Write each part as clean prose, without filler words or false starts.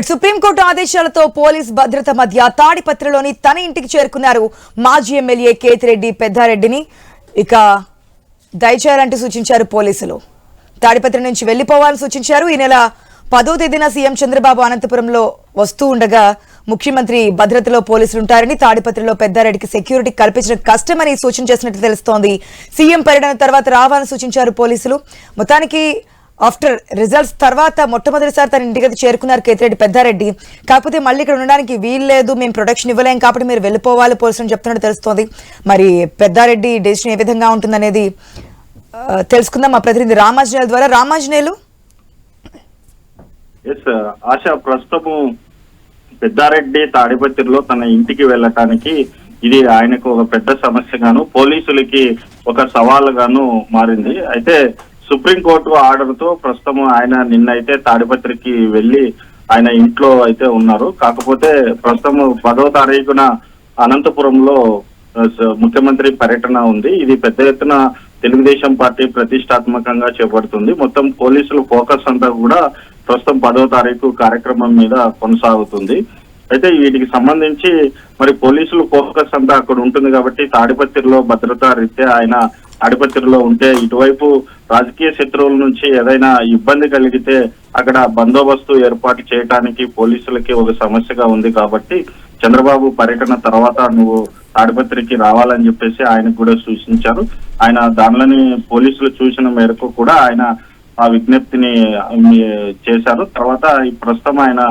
Supreme court ఆదేశాలతో police భద్రత మధ్య తాడిపత్రిలోని తన ఇంటికి చేరుకున్నారు మాజీ ఎమ్మెల్యే కేతిరెడ్డి పెద్దారెడ్డిని ఇక దయచేయాలంటూ సూచించారు పోలీసులు. తాడిపత్రి నుంచి వెళ్లిపోవాలని సూచించారు. ఈ నెల 10వ తేదీన సీఎం చంద్రబాబు అనంతపురంలో వస్తూ ఉండగా ముఖ్యమంత్రి భద్రతలో పోలీసులుంటారని, తాడిపత్రిలో పెద్దారెడ్డికి సెక్యూరిటీ కల్పించడం కష్టమని సూచన చేసినట్టు తెలుస్తోంది. సీఎం పర్యటన తర్వాత రావాలని సూచించారు పోలీసులు. మొత్తానికి ఆఫ్టర్ రిజల్ట్స్ తర్వాత మొట్టమొదటిసారి తన ఇంటికి చేరుకున్నారు కేతిరెడ్డి పెద్దారెడ్డి. కాకపోతే మళ్ళీ ఇక్కడ ఉండడానికి వీల్లేదు, మేము ప్రొటెక్షన్ ఇవ్వలేం కాబట్టి మీరు వెళ్ళిపోవాలి పోలీసులు చెప్తున్నట్టు తెలుస్తోంది. మరి పెద్దారెడ్డి డెసిషన్ ఏ విధంగా ఉంటుందనేది తెలుసుకుందాం మా ప్రతినిధి రామాంజనేయుల ద్వారా. రామాంజనేయులు, ఆశ, ప్రస్తుతము పెద్దారెడ్డి తాడిపత్రిలో తన ఇంటికి వెళ్ళటానికి ఇది ఆయనకు ఒక పెద్ద సమస్యగాను, పోలీసులకి ఒక సవాలుగాను మారింది. అయితే సుప్రీంకోర్టు ఆర్డర్ తో ప్రస్తుతం ఆయన నిన్నైతే తాడిపత్రికి వెళ్లి ఆయన ఇంట్లో అయితే ఉన్నారు. కాకపోతే ప్రస్తుతం 10వ తారీఖున అనంతపురంలో ముఖ్యమంత్రి పర్యటన ఉంది. ఇది పెద్ద ఎత్తున తెలుగుదేశం పార్టీ ప్రతిష్టాత్మకంగా చేపడుతుంది. మొత్తం పోలీసుల ఫోకస్ అంతా కూడా ప్రస్తుతం 10వ తారీఖు కార్యక్రమం మీద కొనసాగుతుంది. అయితే వీటికి సంబంధించి మరి పోలీసులు ఫోకస్ అంతా అక్కడ ఉంటుంది కాబట్టి తాడిపత్రిలో భద్రతా రీత్యా ఆయన తాడిపత్రిలో ఉంటే ఇటువైపు రాజకీయ శత్రువుల నుంచి ఏదైనా ఇబ్బంది కలిగితే అక్కడ బందోబస్తు ఏర్పాటు చేయడానికి పోలీసులకి ఒక సమస్యగా ఉంది. కాబట్టి చంద్రబాబు పర్యటన తర్వాత నువ్వు తాడిపత్రికి రావాలని చెప్పేసి ఆయనకు కూడా సూచించారు. ఆయన దానిలోని పోలీసులు చూసిన మేరకు కూడా ఆయన ఆ విజ్ఞప్తిని చేశారు. తర్వాత ప్రస్తుతం ఆయన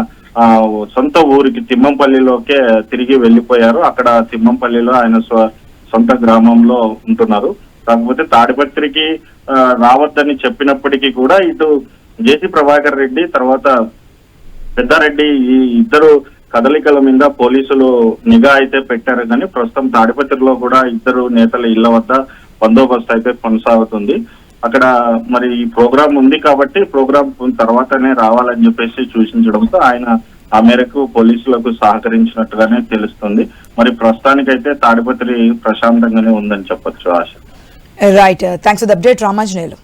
సొంత ఊరికి తిమ్మంపల్లిలోకే తిరిగి వెళ్లిపోయారు. అక్కడ తిమ్మంపల్లిలో ఆయన సొంత గ్రామంలో ఉంటున్నారు. కాకపోతే తాడిపత్రికి రావద్దని చెప్పినప్పటికీ కూడా ఇటు జేసీ ప్రభాకర్ రెడ్డి తర్వాత పెద్దారెడ్డి ఈ ఇద్దరు కదలికల మీద పోలీసులు నిఘా అయితే పెట్టారు. కానీ ప్రస్తుతం తాడిపత్రిలో కూడా ఇద్దరు నేతల ఇళ్ల వద్ద బందోబస్తు అయితే కొనసాగుతుంది. అక్కడ మరి ఈ ప్రోగ్రాం ఉంది కాబట్టి ప్రోగ్రాం తర్వాతనే రావాలని చెప్పేసి సూచించడంతో ఆయన ఆ మేరకు పోలీసులకు సహకరించినట్టుగానే తెలుస్తుంది. మరి ప్రస్తుతానికైతే తాడిపత్రి ప్రశాంతంగానే ఉందని చెప్పొచ్చు. ఆశ. Right, thanks for the update Ramanjaneyulu.